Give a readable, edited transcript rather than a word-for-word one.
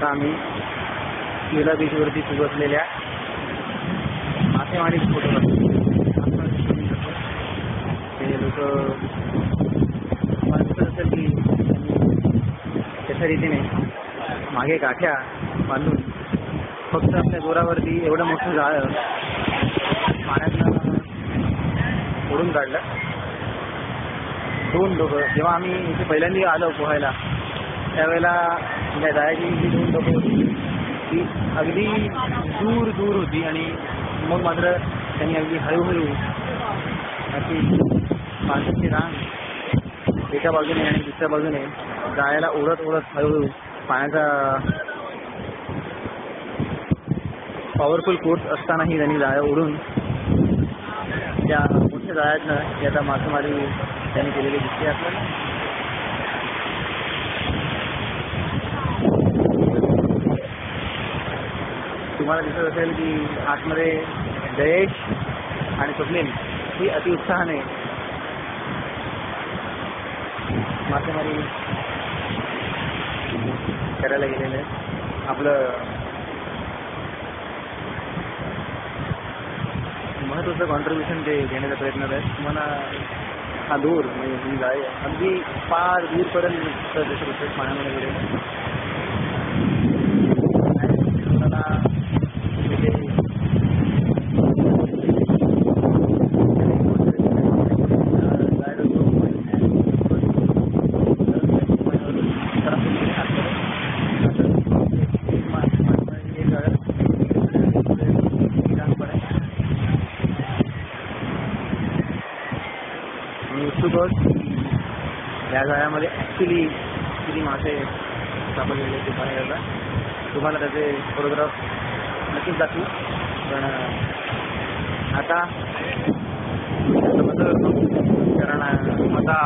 आता आम्ही किवला बीचवरती बसलेल्या मासेमारी फोटो काढतो. ते लोक मला दिसत असेल की त्याच्या रीतीने मागे काठ्या बांधून फक्त आपल्या जोरावरती एवढं मोठं जाळं पाण्यातनं ओढून काढलं. 2 डोकं जेव्हा आम्ही इथे पहिल्यांदा आलो पोहायला त्यावेळेला त्या जाळ्याची जी 2 डोकं होती ती अगदी दूर दूर होती आणि मग मात्र त्यांनी अगदी हळूहळू अशी माणसाची रांग एका बाजूने आणि दुसऱ्या बाजूने जाळ्याला ओढत ओढत हळूहळू पाण्याचा पॉवरफुल फोर्स असतानाही त्यांनी जाळं ओढून त्या मोठ्या जाळ्यातनं त्याचा मासेमारी त्यांनी केलेली दिसते आपल्याला. तुम्हाला दिसत असेल की आतमध्ये जयेश आणि स्वप्नील ही अतिउत्साहाने मासेमारी करायला गेलेलं आहे. आपलं महत्त्वाचं कॉन्ट्रीब्युशन ते देण्याचा प्रयत्न आहे. तुम्हाला हा दूर म्हणजे ही जाळी अगदी फार दूरपर्यंत दिसत असेल पाण्यामध्ये गेले. या जाळ्यामध्ये ॲक्च्युली किती मासे सापडलेले ते पाहण्याकरता तुम्हाला त्याचे फोटोग्राफ नक्कीच दाखवू. पण आता बदल कारण आता